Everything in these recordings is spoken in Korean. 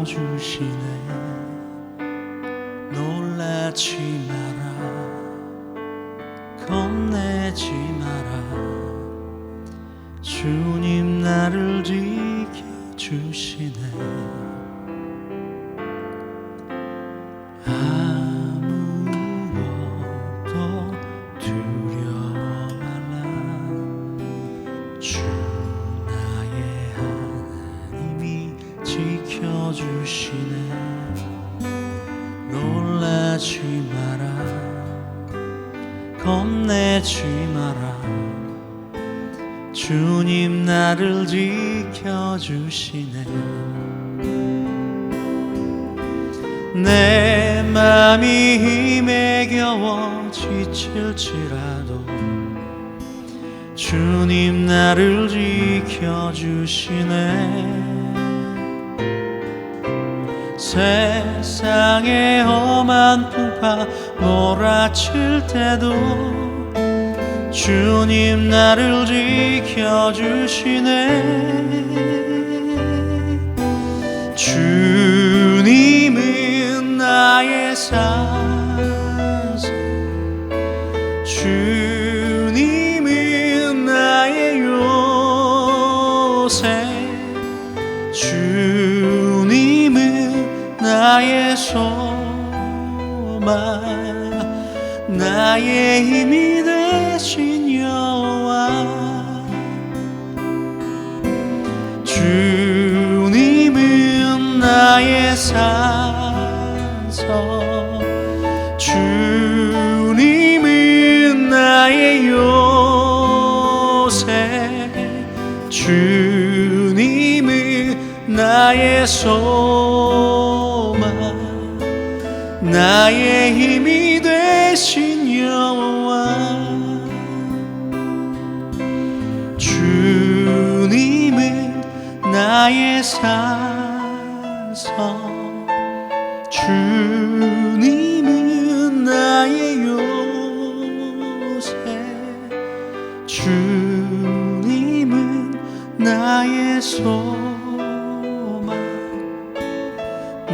지켜주시네. 놀라지 마라, 겁내지 마라. 주님 나를 지켜주시네. 아무것도 두려워 말라. 주 나의 하나님이 지켜주시네. 놀라지 마라, 겁내지 마라. 주님 나를 지켜주시네. 내 맘이 힘에 겨워 지칠지라도 주님 나를 지켜주시네. 세상의 험한 풍파 몰아칠 때도 주님 나를 지켜주시네. 주님은 나의 산성, 주님은 나의 요새, 주님은 나의 소망, 나의 힘이 되신 여호와. 주님은 나의 산성, 주님은 나의 요새, 주님은 나의 소망, 나의 힘이 되신 여호와. 주님은 나의 산성, 주님은 나의 요새, 주님은 나의 소망,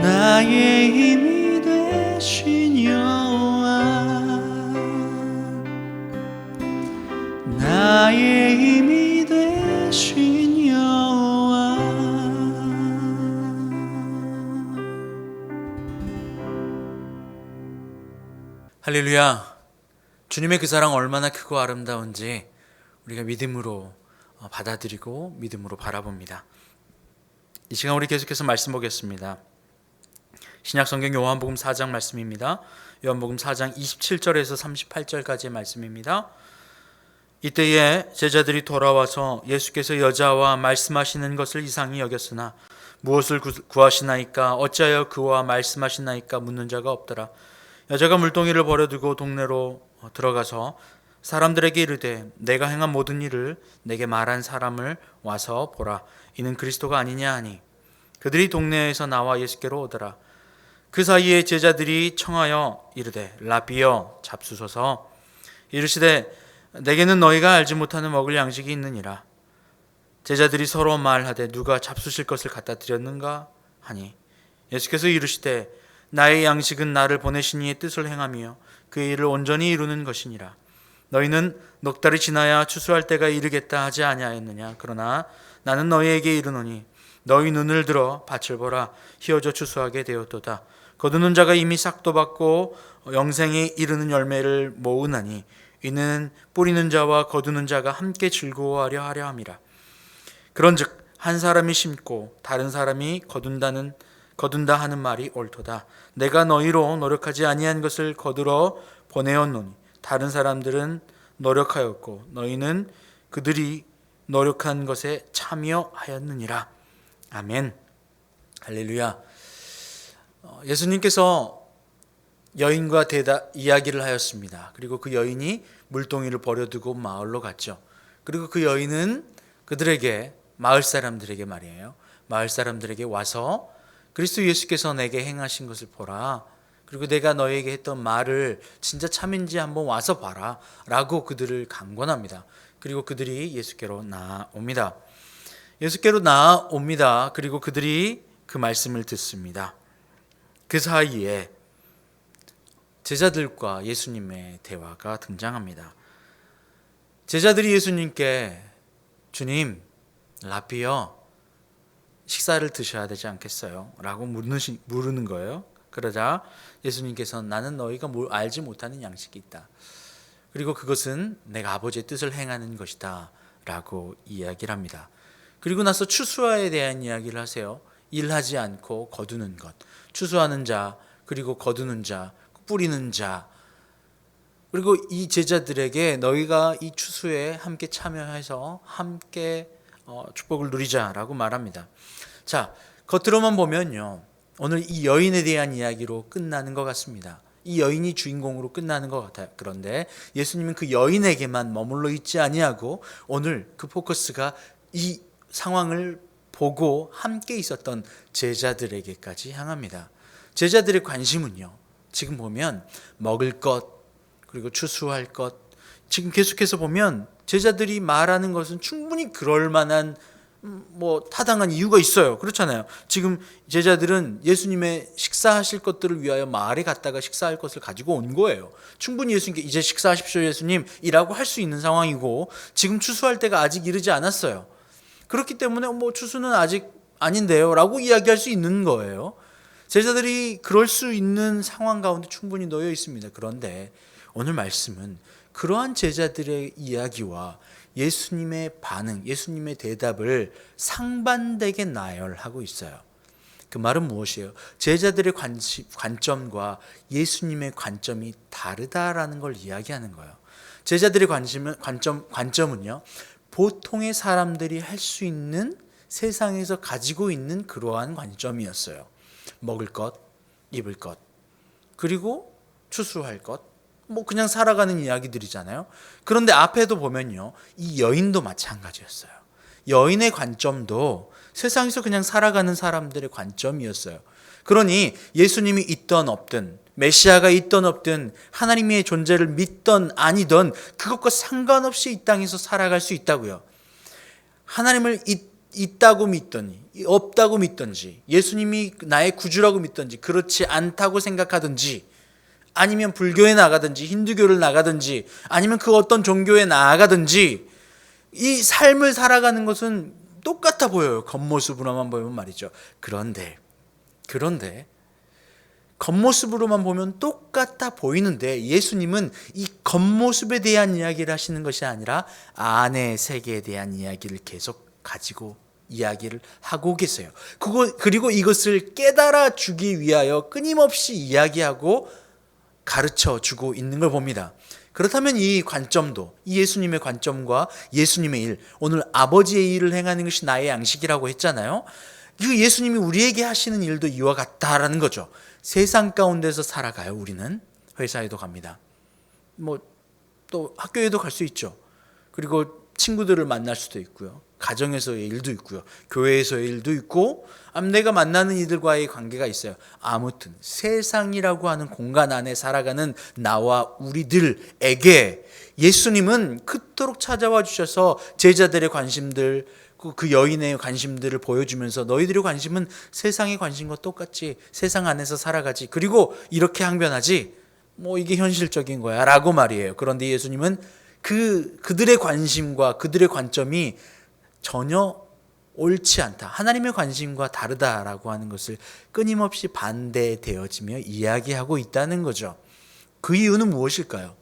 나의 힘이 되신 여호와. 나의 힘이 되신 여호와. 할렐루야. 주님의 그 사랑 얼마나 크고 아름다운지 우리가 믿음으로 받아들이고 믿음으로 바라봅니다. 이 시간 우리 계속해서 말씀 보겠습니다. 신약성경 요한복음 4장 말씀입니다. 요한복음 4장 27절에서 38절까지의 말씀입니다. 이때에 제자들이 돌아와서 예수께서 여자와 말씀하시는 것을 이상히 여겼으나 무엇을 구하시나이까, 어찌하여 그와 말씀하시나이까 묻는 자가 없더라. 여자가 물동이를 버려두고 동네로 들어가서 사람들에게 이르되 내가 행한 모든 일을 내게 말한 사람을 와서 보라, 이는 그리스도가 아니냐 하니 그들이 동네에서 나와 예수께로 오더라. 그 사이에 제자들이 청하여 이르되 라비여 잡수소서. 이르시되 내게는 너희가 알지 못하는 먹을 양식이 있느니라. 제자들이 서로 말하되 누가 잡수실 것을 갖다 드렸는가 하니 예수께서 이르시되 나의 양식은 나를 보내신 이의 뜻을 행하며 그의 일을 온전히 이루는 것이니라. 너희는 넉 달이 지나야 추수할 때가 이르겠다 하지 아니하였느냐. 그러나 나는 너희에게 이르노니 너희 눈을 들어 밭을 보라, 희어져 추수하게 되었도다. 거두는 자가 이미 싹도 받고 영생에 이르는 열매를 모으나니 이는 뿌리는 자와 거두는 자가 함께 즐거워하려 하려 함이라. 그런즉 한 사람이 심고 다른 사람이 거둔다 하는 말이 옳도다. 내가 너희로 노력하지 아니한 것을 거두러 보내었노니 다른 사람들은 노력하였고 너희는 그들이 노력한 것에 참여하였느니라. 아멘. 할렐루야. 예수님께서 여인과 이야기를 하였습니다. 그리고 그 여인이 물동이를 버려두고 마을로 갔죠. 그리고 그 여인은 그들에게, 마을 사람들에게 말이에요, 마을 사람들에게 와서 그리스도 예수께서 내게 행하신 것을 보라, 그리고 내가 너에게 했던 말을 진짜 참인지 한번 와서 봐라 라고 그들을 강권합니다. 그리고 그들이 예수께로 나아옵니다. 예수께로 나아옵니다. 그리고 그들이 그 말씀을 듣습니다. 그 사이에 제자들과 예수님의 대화가 등장합니다. 제자들이 예수님께 주님, 라비여, 식사를 드셔야 되지 않겠어요? 라고 물으는 거예요. 그러자 예수님께서는 나는 너희가 알지 못하는 양식이 있다. 그리고 그것은 내가 아버지의 뜻을 행하는 것이다. 라고 이야기를 합니다. 그리고 나서 추수화에 대한 이야기를 하세요. 일하지 않고 거두는 것. 추수하는 자, 그리고 거두는 자, 뿌리는 자. 그리고 이 제자들에게 너희가 이 추수에 함께 참여해서 함께 축복을 누리자라고 말합니다. 자, 겉으로만 보면요, 오늘 이 여인에 대한 이야기로 끝나는 것 같습니다. 이 여인이 주인공으로 끝나는 것 같아요. 그런데 예수님은 그 여인에게만 머물러 있지 아니하고 오늘 그 포커스가 이 상황을 보고 함께 있었던 제자들에게까지 향합니다. 제자들의 관심은요, 지금 보면 먹을 것, 그리고 추수할 것, 지금 계속해서 보면 제자들이 말하는 것은 충분히 그럴 만한 타당한 이유가 있어요. 그렇잖아요. 지금 제자들은 예수님의 식사하실 것들을 위하여 마을에 갔다가 식사할 것을 가지고 온 거예요. 충분히 예수님께 이제 식사하십시오 예수님이라고 할 수 있는 상황이고, 지금 추수할 때가 아직 이르지 않았어요. 그렇기 때문에 추수는 아직 아닌데요 라고 이야기할 수 있는 거예요. 제자들이 그럴 수 있는 상황 가운데 충분히 놓여 있습니다. 그런데 오늘 말씀은 그러한 제자들의 이야기와 예수님의 반응, 예수님의 대답을 상반되게 나열하고 있어요. 그 말은 무엇이에요? 제자들의 관점과 예수님의 관점이 다르다라는 걸 이야기하는 거예요. 제자들의 관점은요, 보통의 사람들이 할 수 있는, 세상에서 가지고 있는 그러한 관점이었어요. 먹을 것, 입을 것, 그리고 추수할 것, 그냥 살아가는 이야기들이잖아요. 그런데 앞에도 보면요, 이 여인도 마찬가지였어요. 여인의 관점도 세상에서 그냥 살아가는 사람들의 관점이었어요. 그러니 예수님이 있던 없든, 메시아가 있던 없든, 하나님의 존재를 믿던 아니던 그것과 상관없이 이 땅에서 살아갈 수 있다고요. 하나님을 있다고 믿더니 없다고 믿든지, 예수님이 나의 구주라고 믿든지, 그렇지 않다고 생각하든지, 아니면 불교에 나가든지 힌두교를 나가든지 아니면 그 어떤 종교에 나아가든지 이 삶을 살아가는 것은 똑같아 보여요. 겉모습으로만 보면 말이죠. 그런데 겉모습으로만 보면 똑같아 보이는데 예수님은 이 겉모습에 대한 이야기를 하시는 것이 아니라 안의 세계에 대한 이야기를 계속 가지고 이야기를 하고 계세요. 그리고 이것을 깨달아 주기 위하여 끊임없이 이야기하고 가르쳐 주고 있는 걸 봅니다. 그렇다면 이 관점도, 이 예수님의 관점과 예수님의 일, 오늘 아버지의 일을 행하는 것이 나의 양식이라고 했잖아요. 그 예수님이 우리에게 하시는 일도 이와 같다라는 거죠. 세상 가운데서 살아가요. 우리는 회사에도 갑니다. 또 학교에도 갈 수 있죠. 그리고 친구들을 만날 수도 있고요. 가정에서의 일도 있고요. 교회에서의 일도 있고, 내가 만나는 이들과의 관계가 있어요. 아무튼 세상이라고 하는 공간 안에 살아가는 나와 우리들에게 예수님은 그토록 찾아와 주셔서 제자들의 관심들, 그 여인의 관심들을 보여주면서 너희들의 관심은 세상의 관심과 똑같지, 세상 안에서 살아가지, 그리고 이렇게 항변하지, 이게 현실적인 거야 라고 말이에요. 그런데 예수님은 그들의 관심과 그들의 관점이 전혀 옳지 않다, 하나님의 관심과 다르다라고 하는 것을 끊임없이 반대되어지며 이야기하고 있다는 거죠. 그 이유는 무엇일까요?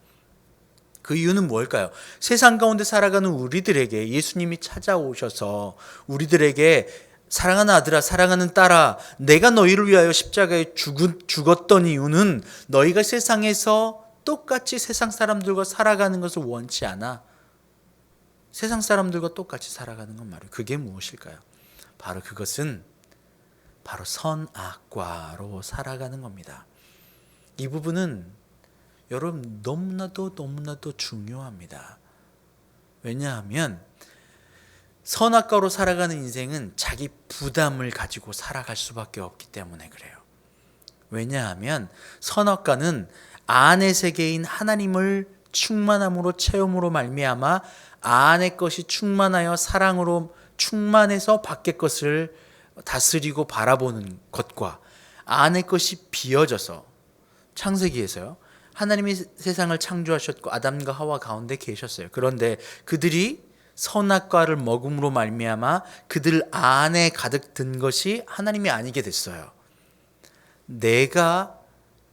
그 이유는 뭘까요? 세상 가운데 살아가는 우리들에게 예수님이 찾아오셔서 우리들에게 사랑하는 아들아, 사랑하는 딸아, 내가 너희를 위하여 십자가에 죽었던 이유는 너희가 세상에서 똑같이 세상 사람들과 살아가는 것을 원치 않아. 세상 사람들과 똑같이 살아가는 건 말이에요. 그게 무엇일까요? 바로 그것은 바로 선악과로 살아가는 겁니다. 이 부분은 여러분 너무나도 중요합니다. 왜냐하면 선악과로 살아가는 인생은 자기 부담을 가지고 살아갈 수밖에 없기 때문에 그래요. 왜냐하면 선악과는 안의 세계인 하나님을 충만함으로 체험으로 말미암아 안의 것이 충만하여 사랑으로 충만해서 밖의 것을 다스리고 바라보는 것과 안의 것이 비어져서 창세기에서요. 하나님이 세상을 창조하셨고 아담과 하와 가운데 계셨어요. 그런데 그들이 선악과를 먹음으로 말미암아 그들 안에 가득 든 것이 하나님이 아니게 됐어요. 내가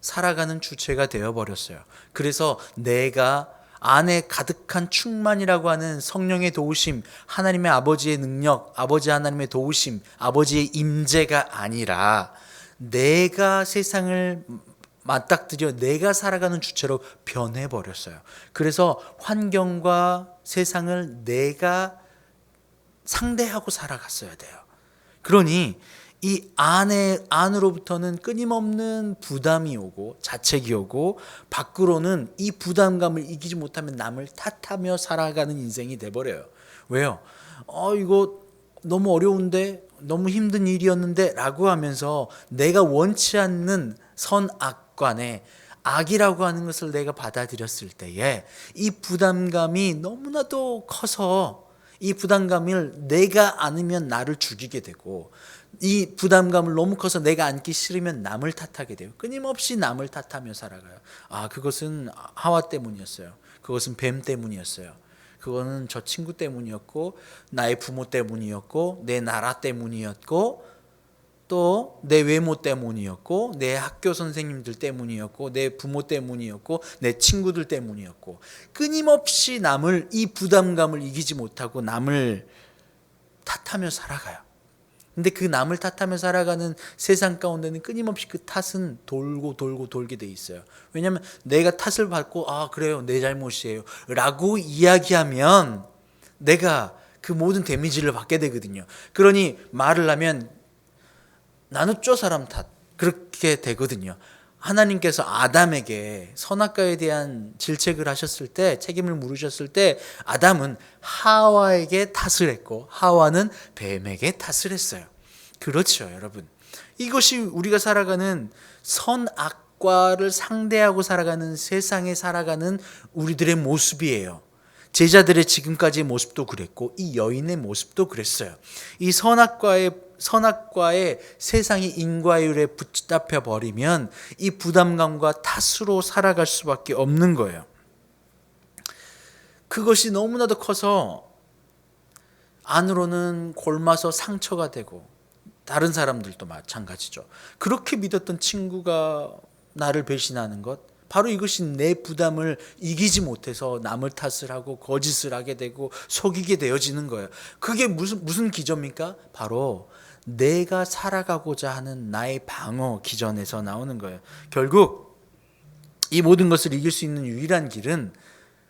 살아가는 주체가 되어버렸어요. 그래서 내가 안에 가득한 충만이라고 하는 성령의 도우심, 하나님의 아버지의 능력, 아버지 하나님의 도우심, 아버지의 임재가 아니라 내가 세상을 맞닥뜨려 내가 살아가는 주체로 변해버렸어요. 그래서 환경과 세상을 내가 상대하고 살아갔어야 돼요. 그러니 이 안으로부터는 끊임없는 부담이 오고 자책이 오고 밖으로는 이 부담감을 이기지 못하면 남을 탓하며 살아가는 인생이 돼버려요. 왜요? 이거 너무 어려운데 너무 힘든 일이었는데 라고 하면서 내가 원치 않는 선악관에 악이라고 하는 것을 내가 받아들였을 때에 이 부담감이 너무나도 커서 이 부담감을 내가 안으면 나를 죽이게 되고 이 부담감을 너무 커서 내가 안기 싫으면 남을 탓하게 돼요. 끊임없이 남을 탓하며 살아가요. 그것은 하와 때문이었어요. 그것은 뱀 때문이었어요. 그거는 저 친구 때문이었고 나의 부모 때문이었고 내 나라 때문이었고 또 내 외모 때문이었고 내 학교 선생님들 때문이었고 내 부모 때문이었고 내 친구들 때문이었고 끊임없이 남을 이 부담감을 이기지 못하고 남을 탓하며 살아가요. 근데 그 남을 탓하며 살아가는 세상 가운데는 끊임없이 그 탓은 돌고 돌게 돼 있어요. 왜냐하면 내가 탓을 받고 그래요 내 잘못이에요 라고 이야기하면 내가 그 모든 데미지를 받게 되거든요. 그러니 말을 하면 나는 저 사람 탓 그렇게 되거든요. 하나님께서 아담에게 선악과에 대한 질책을 하셨을 때 책임을 물으셨을 때 아담은 하와에게 탓을 했고 하와는 뱀에게 탓을 했어요. 그렇죠 여러분. 이것이 우리가 살아가는 선악과를 상대하고 살아가는 세상에 살아가는 우리들의 모습이에요. 제자들의 지금까지의 모습도 그랬고 이 여인의 모습도 그랬어요. 이 선악과의 세상의 인과율에 붙잡혀 버리면 이 부담감과 탓으로 살아갈 수밖에 없는 거예요. 그것이 너무나도 커서 안으로는 골마서 상처가 되고 다른 사람들도 마찬가지죠. 그렇게 믿었던 친구가 나를 배신하는 것, 바로 이것이 내 부담을 이기지 못해서 남을 탓을 하고 거짓을 하게 되고 속이게 되어지는 거예요. 그게 무슨 기저입니까? 바로 내가 살아가고자 하는 나의 방어 기전에서 나오는 거예요. 결국 이 모든 것을 이길 수 있는 유일한 길은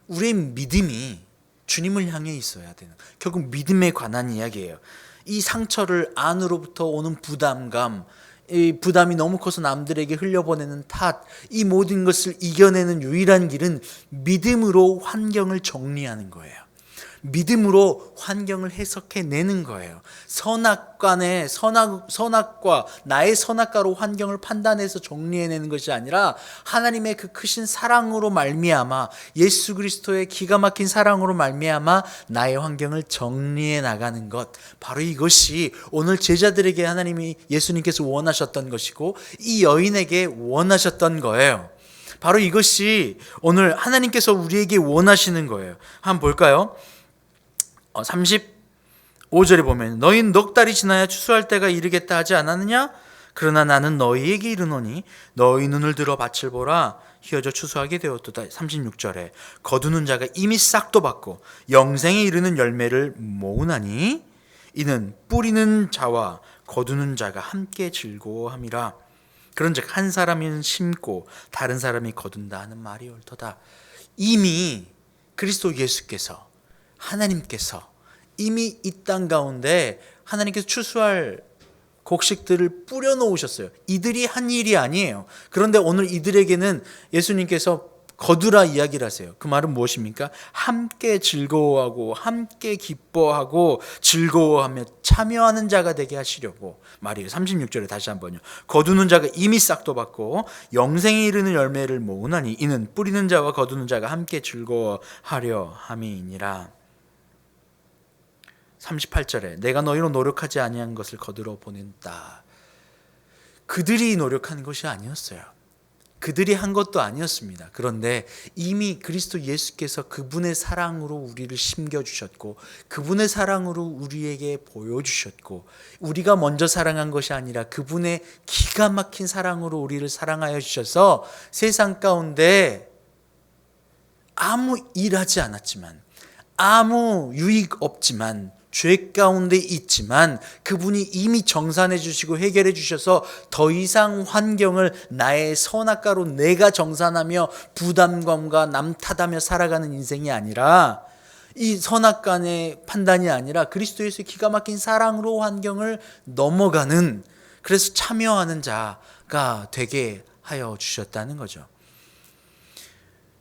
우리의 믿음이 주님을 향해 있어야 되는, 결국 믿음에 관한 이야기예요. 이 상처를 안으로부터 오는 부담감, 이 부담이 너무 커서 남들에게 흘려보내는 탓, 이 모든 것을 이겨내는 유일한 길은 믿음으로 환경을 정리하는 거예요. 믿음으로 환경을 해석해내는 거예요. 선악과 나의 선악과로 환경을 판단해서 정리해내는 것이 아니라 하나님의 그 크신 사랑으로 말미암아, 예수 그리스도의 기가 막힌 사랑으로 말미암아 나의 환경을 정리해 나가는 것, 바로 이것이 오늘 제자들에게 하나님이, 예수님께서 원하셨던 것이고 이 여인에게 원하셨던 거예요. 바로 이것이 오늘 하나님께서 우리에게 원하시는 거예요. 한번 볼까요? 35절에 보면 너희는 넉 달이 지나야 추수할 때가 이르겠다 하지 않았느냐? 그러나 나는 너희에게 이르노니 너희 눈을 들어 밭을 보라, 휘어져 추수하게 되었도다. 36절에 거두는 자가 이미 싹도 받고 영생에 이르는 열매를 모으나니 이는 뿌리는 자와 거두는 자가 함께 즐거워함이라. 그런즉 한 사람은 심고 다른 사람이 거둔다 하는 말이 옳도다. 이미 그리스도 예수께서, 하나님께서 이미 이 땅 가운데 하나님께서 추수할 곡식들을 뿌려 놓으셨어요. 이들이 한 일이 아니에요. 그런데 오늘 이들에게는 예수님께서 거두라 이야기를 하세요. 그 말은 무엇입니까? 함께 즐거워하고 함께 기뻐하고 즐거워하며 참여하는 자가 되게 하시려고 말이에요. 36절에 다시 한번요. 거두는 자가 이미 싹도 받고 영생에 이르는 열매를 모으나니 이는 뿌리는 자와 거두는 자가 함께 즐거워하려 함이니라. 38절에 내가 너희로 노력하지 아니한 것을 거들어 보낸다. 그들이 노력한 것이 아니었어요. 그들이 한 것도 아니었습니다. 그런데 이미 그리스도 예수께서 그분의 사랑으로 우리를 심겨주셨고 그분의 사랑으로 우리에게 보여주셨고 우리가 먼저 사랑한 것이 아니라 그분의 기가 막힌 사랑으로 우리를 사랑하여 주셔서 세상 가운데 아무 일하지 않았지만 아무 유익 없지만 죄 가운데 있지만 그분이 이미 정산해 주시고 해결해 주셔서 더 이상 환경을 나의 선악과로 내가 정산하며 부담감과 남 탓하며 살아가는 인생이 아니라 이 선악간의 판단이 아니라 그리스도 예수의 기가 막힌 사랑으로 환경을 넘어가는 그래서 참여하는 자가 되게 하여 주셨다는 거죠.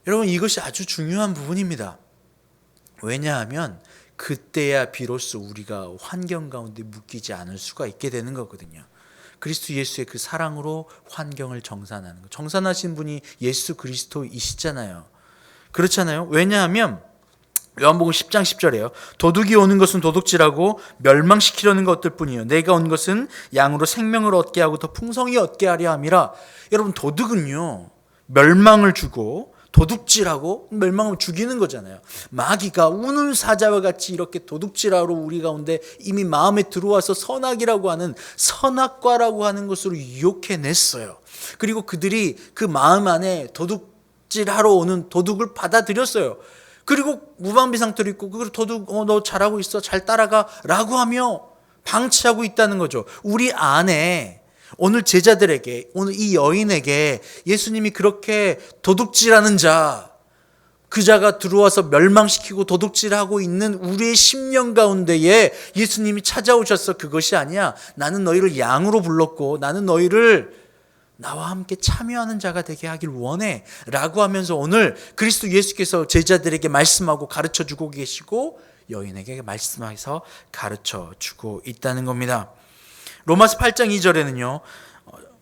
여러분 이것이 아주 중요한 부분입니다. 왜냐하면 그때야 비로소 우리가 환경 가운데 묶이지 않을 수가 있게 되는 거거든요. 그리스도 예수의 그 사랑으로 환경을 정산하는 거. 정산하신 분이 예수 그리스도이시잖아요. 그렇잖아요. 왜냐하면 요한복음 10장 10절에요. 도둑이 오는 것은 도둑질하고 멸망시키려는 것들 뿐이요 내가 온 것은 양으로 생명을 얻게 하고 더 풍성히 얻게 하려 함이라. 여러분 도둑은요 멸망을 주고 도둑질하고 멸망을 죽이는 거잖아요. 마귀가 우는 사자와 같이 이렇게 도둑질하러 우리 가운데 이미 마음에 들어와서 선악이라고 하는 선악과라고 하는 것으로 유혹해냈어요. 그리고 그들이 그 마음 안에 도둑질하러 오는 도둑을 받아들였어요. 그리고 무방비 상태로 있고 그걸 도둑 너 잘하고 있어 잘 따라가 라고 하며 방치하고 있다는 거죠. 우리 안에 오늘 제자들에게 오늘 이 여인에게 예수님이 그렇게 도둑질하는 자 그 자가 들어와서 멸망시키고 도둑질하고 있는 우리의 심령 가운데에 예수님이 찾아오셔서 그것이 아니야 나는 너희를 양으로 불렀고 나는 너희를 나와 함께 참여하는 자가 되게 하길 원해 라고 하면서 오늘 그리스도 예수께서 제자들에게 말씀하고 가르쳐주고 계시고 여인에게 말씀해서 가르쳐주고 있다는 겁니다. 로마서 8장 2절에는요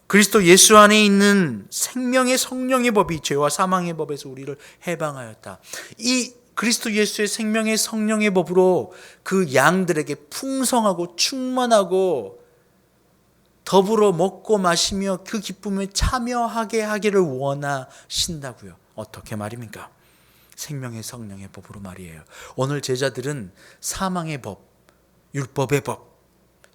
그리스도 예수 안에 있는 생명의 성령의 법이 죄와 사망의 법에서 우리를 해방하였다. 이 그리스도 예수의 생명의 성령의 법으로 그 양들에게 풍성하고 충만하고 더불어 먹고 마시며 그 기쁨에 참여하게 하기를 원하신다고요. 어떻게 말입니까? 생명의 성령의 법으로 말이에요. 오늘 제자들은 사망의 법, 율법의 법,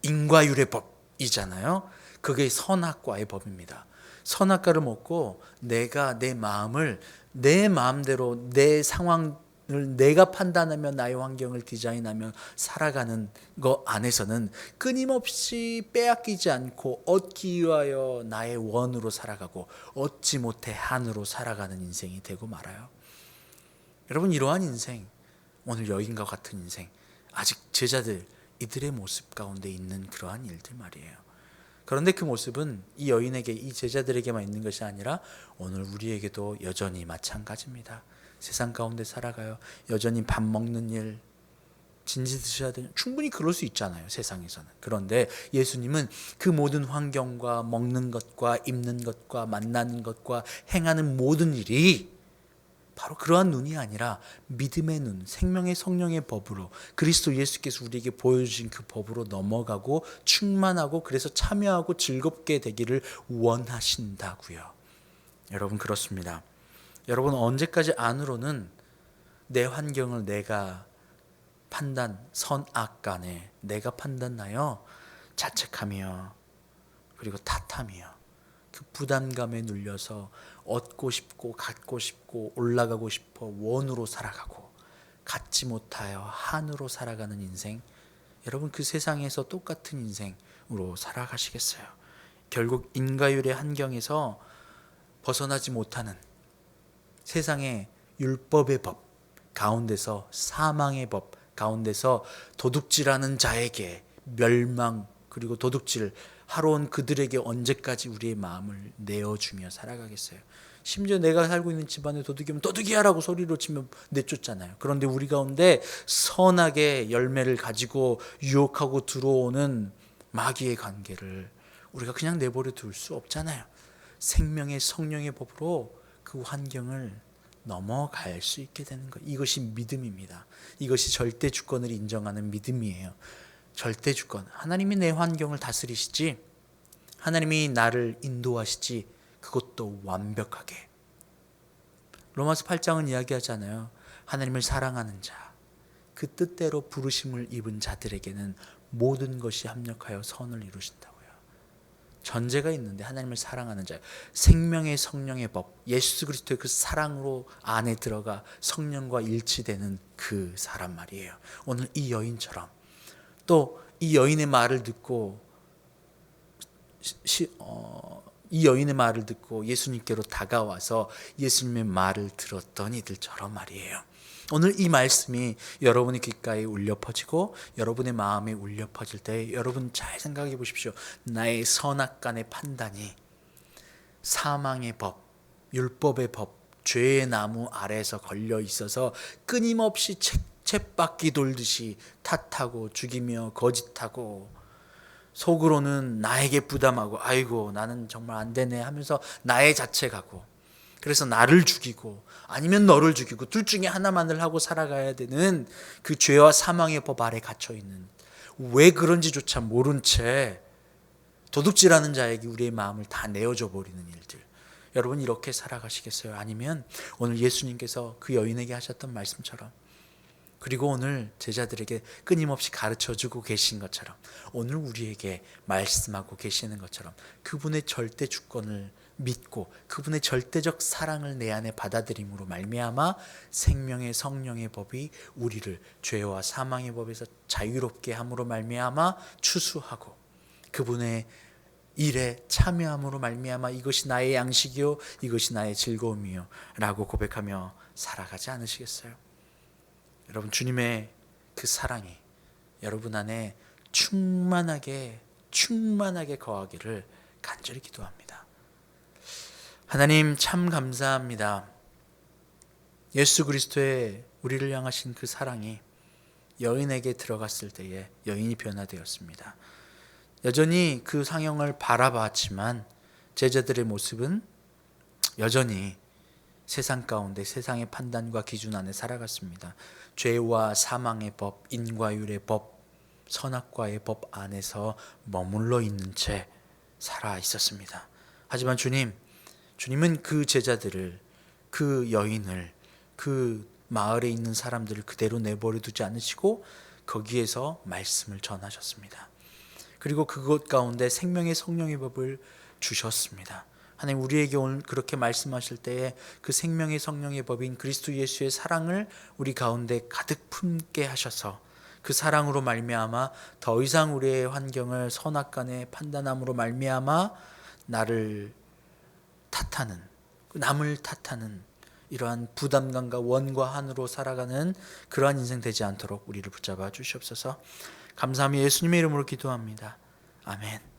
인과율의 법이잖아요. 그게 선악과의 법입니다. 선악과를 먹고 내가 내 마음을 내 마음대로 내 상황을 내가 판단하며 나의 환경을 디자인하며 살아가는 것 안에서는 끊임없이 빼앗기지 않고 얻기 위하여 나의 원으로 살아가고 얻지 못해 한으로 살아가는 인생이 되고 말아요. 여러분 이러한 인생, 오늘 여인과 같은 인생, 아직 제자들 이들의 모습 가운데 있는 그러한 일들 말이에요. 그런데 그 모습은 이 여인에게 이 제자들에게만 있는 것이 아니라 오늘 우리에게도 여전히 마찬가지입니다. 세상 가운데 살아가요. 여전히 밥 먹는 일 진지 드셔야 되는 충분히 그럴 수 있잖아요. 세상에서는. 그런데 예수님은 그 모든 환경과 먹는 것과 입는 것과 만나는 것과 행하는 모든 일이 바로 그러한 눈이 아니라 믿음의 눈, 생명의 성령의 법으로 그리스도 예수께서 우리에게 보여주신 그 법으로 넘어가고 충만하고 그래서 참여하고 즐겁게 되기를 원하신다고요. 여러분 그렇습니다. 여러분 언제까지 안으로는 내 환경을 내가 판단, 선악간에 내가 판단하여 자책하며 그리고 탓하며 그 부담감에 눌려서 얻고 싶고 갖고 싶고 올라가고 싶어 원으로 살아가고 갖지 못하여 한으로 살아가는 인생, 여러분 그 세상에서 똑같은 인생으로 살아가시겠어요? 결국 인과율의 환경에서 벗어나지 못하는 세상의 율법의 법 가운데서 사망의 법 가운데서 도둑질하는 자에게 멸망 그리고 도둑질 하러 온 그들에게 언제까지 우리의 마음을 내어주며 살아가겠어요? 심지어 내가 살고 있는 집안에 도둑이 오면 도둑이야 라고 소리로 치며 내쫓잖아요. 그런데 우리 가운데 선악의 열매를 가지고 유혹하고 들어오는 마귀의 관계를 우리가 그냥 내버려 둘 수 없잖아요. 생명의 성령의 법으로 그 환경을 넘어갈 수 있게 되는 것. 이것이 믿음입니다. 이것이 절대 주권을 인정하는 믿음이에요. 절대 주권. 하나님이 내 환경을 다스리시지, 하나님이 나를 인도하시지, 그것도 완벽하게. 로마서 8장은 이야기하잖아요. 하나님을 사랑하는 자, 그 뜻대로 부르심을 입은 자들에게는 모든 것이 합력하여 선을 이루신다고요. 전제가 있는데 하나님을 사랑하는 자, 생명의 성령의 법, 예수 그리스도의 그 사랑으로 안에 들어가 성령과 일치되는 그 사람 말이에요. 오늘 이 여인처럼 또 이 여인의 말을 듣고 이 여인의 말을 듣고 예수님께로 다가와서 예수님의 말을 들었던 이들처럼 말이에요. 오늘 이 말씀이 여러분의 귓가에 울려 퍼지고 여러분의 마음에 울려 퍼질 때 여러분 잘 생각해 보십시오. 나의 선악간의 판단이 사망의 법, 율법의 법, 죄의 나무 아래에서 걸려 있어서 끊임없이 쳇바퀴 돌듯이 탓하고 죽이며 거짓하고 속으로는 나에게 부담하고 아이고 나는 정말 안 되네 하면서 나의 자책하고 그래서 나를 죽이고 아니면 너를 죽이고 둘 중에 하나만을 하고 살아가야 되는 그 죄와 사망의 법 아래 갇혀 있는, 왜 그런지조차 모른 채 도둑질하는 자에게 우리의 마음을 다 내어줘 버리는 일들. 여러분 이렇게 살아가시겠어요? 아니면 오늘 예수님께서 그 여인에게 하셨던 말씀처럼, 그리고 오늘 제자들에게 끊임없이 가르쳐주고 계신 것처럼 오늘 우리에게 말씀하고 계시는 것처럼 그분의 절대 주권을 믿고 그분의 절대적 사랑을 내 안에 받아들임으로 말미암아 생명의 성령의 법이 우리를 죄와 사망의 법에서 자유롭게 함으로 말미암아 추수하고 그분의 일에 참여함으로 말미암아 이것이 나의 양식이요 이것이 나의 즐거움이요 라고 고백하며 살아가지 않으시겠어요? 여러분 주님의 그 사랑이 여러분 안에 충만하게 거하기를 간절히 기도합니다. 하나님 참 감사합니다. 예수 그리스도의 우리를 향하신 그 사랑이 여인에게 들어갔을 때에 여인이 변화되었습니다. 여전히 그 상황을 바라봤지만 제자들의 모습은 여전히 세상 가운데 세상의 판단과 기준 안에 살아갔습니다. 죄와 사망의 법, 인과율의 법, 선악과의 법 안에서 머물러 있는 채 살아 있었습니다. 하지만 주님은 그 제자들을, 그 여인을, 그 마을에 있는 사람들을 그대로 내버려 두지 않으시고 거기에서 말씀을 전하셨습니다. 그리고 그것 가운데 생명의 성령의 법을 주셨습니다. 하나님 우리에게 오늘 그렇게 말씀하실 때에 그 생명의 성령의 법인 그리스도 예수의 사랑을 우리 가운데 가득 품게 하셔서 그 사랑으로 말미암아 더 이상 우리의 환경을 선악간의 판단함으로 말미암아 나를 탓하는, 남을 탓하는 이러한 부담감과 원과 한으로 살아가는 그러한 인생 되지 않도록 우리를 붙잡아 주시옵소서. 감사하며 예수님의 이름으로 기도합니다. 아멘.